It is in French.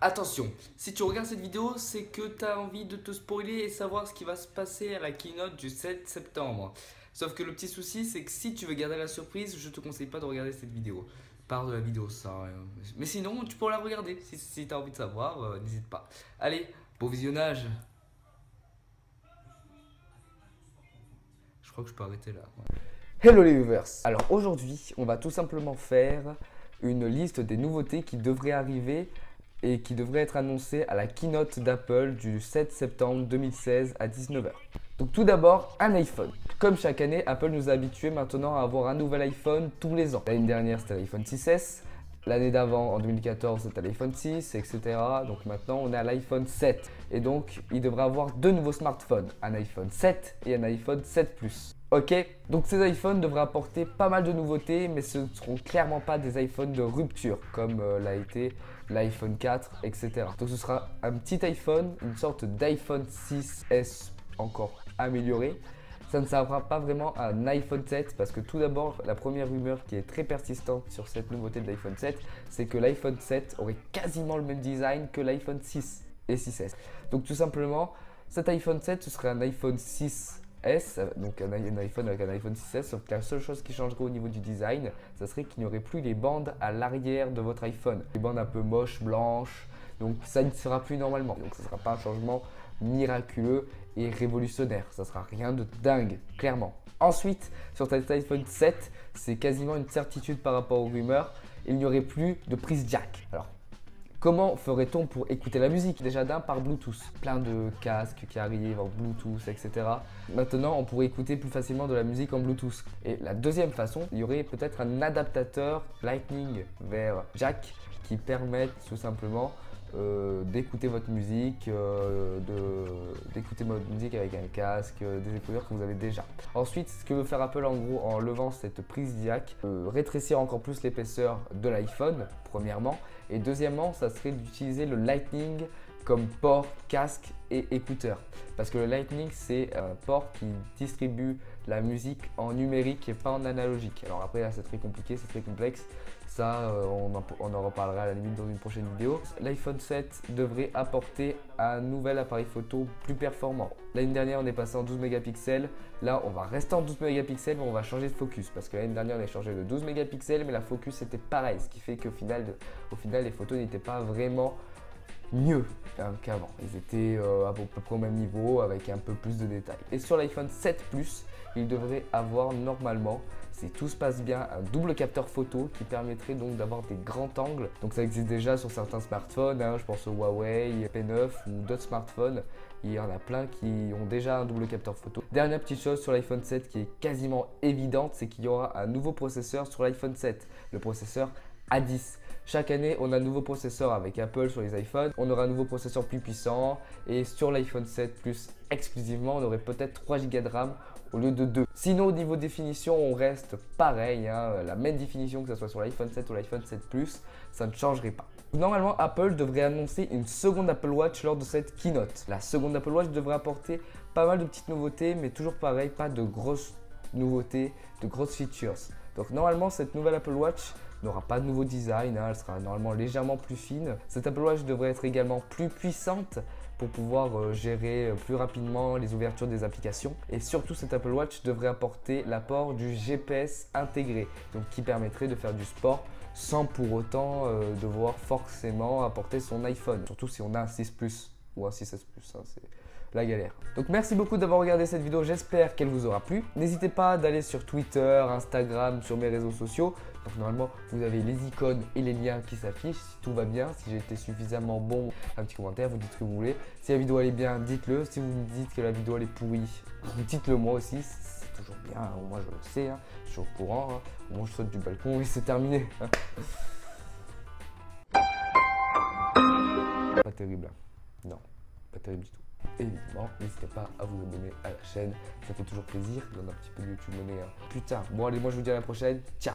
Attention, si tu regardes cette vidéo, c'est que tu as envie de te spoiler et savoir ce qui va se passer à la keynote du 7 septembre. Sauf que le petit souci, c'est que si tu veux garder la surprise, je te conseille pas de regarder cette vidéo. Pars de la vidéo, ça sert à rien. Mais sinon, tu peux la regarder si tu as envie de savoir, n'hésite pas. Allez, bon visionnage. Je crois que je peux arrêter là. Ouais. Hello les viewers. Alors aujourd'hui, on va tout simplement faire une liste des nouveautés qui devraient arriver et qui devraient être annoncées à la keynote d'Apple du 7 septembre 2016 à 19 h. Donc tout d'abord, un iPhone. Comme chaque année, Apple nous a habitués maintenant à avoir un nouvel iPhone tous les ans. L'année dernière, c'était l'iPhone 6S. L'année d'avant, en 2014, c'était l'iPhone 6, etc. Donc maintenant, on est à l'iPhone 7. Et donc, il devrait avoir deux nouveaux smartphones, un iPhone 7 et un iPhone 7 Plus. Ok, donc ces iPhones devraient apporter pas mal de nouveautés, mais ce ne seront clairement pas des iPhones de rupture, comme l'a été l'iPhone 4, etc. Donc ce sera un petit iPhone, une sorte d'iPhone 6S encore amélioré. Ça ne sera pas vraiment un iPhone 7 parce que tout d'abord, la première rumeur qui est très persistante sur cette nouveauté de l'iPhone 7, c'est que l'iPhone 7 aurait quasiment le même design que l'iPhone 6 et 6S. Donc tout simplement, cet iPhone 7, ce serait un iPhone 6S, donc un iPhone avec un iPhone 6S, sauf que la seule chose qui changerait au niveau du design, ça serait qu'il n'y aurait plus les bandes à l'arrière de votre iPhone. Les bandes un peu moches, blanches, donc ça ne sera plus normalement. Donc ce ne sera pas un changement miraculeux et révolutionnaire. Ça sera rien de dingue, clairement. Ensuite, sur cet iPhone 7, c'est quasiment une certitude par rapport aux rumeurs, il n'y aurait plus de prise jack. Alors, comment ferait-on pour écouter la musique? Déjà d'un par Bluetooth, plein de casques qui arrivent en Bluetooth, etc. Maintenant, on pourrait écouter plus facilement de la musique en Bluetooth. Et la deuxième façon, il y aurait peut-être un adaptateur Lightning vers jack qui permette tout simplement d'écouter votre musique, d'écouter votre musique avec un casque, des écouteurs que vous avez déjà. Ensuite, ce que veut faire Apple en gros en levant cette prise jack, rétrécir encore plus l'épaisseur de l'iPhone, premièrement, et deuxièmement, ça serait d'utiliser le Lightning comme port casque et écouteur. Parce que le Lightning, c'est un port qui distribue la musique en numérique et pas en analogique. Alors après, là, c'est très compliqué, c'est très complexe. Ça, on en reparlera à la limite dans une prochaine vidéo. L'iPhone 7 devrait apporter un nouvel appareil photo plus performant. L'année dernière, on est passé en 12 mégapixels. Là, on va rester en 12 mégapixels, mais on va changer de focus. Parce que l'année dernière, on a changé de 12 mégapixels, mais la focus était pareil. Ce qui fait qu'au final, les photos n'étaient pas vraiment mieux qu'avant. Ils étaient à peu près au même niveau avec un peu plus de détails. Et sur l'iPhone 7 Plus, il devrait avoir normalement, si tout se passe bien, un double capteur photo qui permettrait donc d'avoir des grands angles. Donc ça existe déjà sur certains smartphones, je pense au Huawei P9 ou d'autres smartphones. Il y en a plein qui ont déjà un double capteur photo. Dernière petite chose sur l'iPhone 7 qui est quasiment évidente, c'est qu'il y aura un nouveau processeur sur l'iPhone 7, le processeur A10. Chaque année, on a un nouveau processeur avec Apple sur les iPhones. On aura un nouveau processeur plus puissant. Et sur l'iPhone 7 Plus exclusivement, on aurait peut-être 3 Go de RAM au lieu de 2. Sinon, au niveau définition, on reste pareil. La même définition que ce soit sur l'iPhone 7 ou l'iPhone 7 Plus, ça ne changerait pas. Normalement, Apple devrait annoncer une seconde Apple Watch lors de cette keynote. La seconde Apple Watch devrait apporter pas mal de petites nouveautés, mais toujours pareil, pas de grosses nouveautés, de grosses features. Donc normalement, cette nouvelle Apple Watch n'aura pas de nouveau design, elle sera normalement légèrement plus fine. Cette Apple Watch devrait être également plus puissante pour pouvoir gérer plus rapidement les ouvertures des applications. Et surtout, cette Apple Watch devrait apporter l'apport du GPS intégré, donc qui permettrait de faire du sport sans pour autant devoir forcément apporter son iPhone. Surtout si on a un 6 Plus ou un 6S Plus, c'est la galère. Donc merci beaucoup d'avoir regardé cette vidéo, j'espère qu'elle vous aura plu. N'hésitez pas d'aller sur Twitter, Instagram, sur mes réseaux sociaux. Donc normalement, vous avez les icônes et les liens qui s'affichent. Si tout va bien, si j'ai été suffisamment bon, un petit commentaire, vous dites ce que vous voulez. Si la vidéo elle est bien, dites-le. Si vous me dites que la vidéo elle est pourrie, dites-le moi aussi. C'est toujours bien, moi je le sais, je suis au courant. Moi je saute du balcon et c'est terminé. Pas terrible, non, pas terrible du tout. Évidemment, n'hésitez pas à vous abonner à la chaîne, ça fait toujours plaisir, il y en a un petit peu de YouTube monnaie plus tard. Bon allez, moi je vous dis à la prochaine, ciao.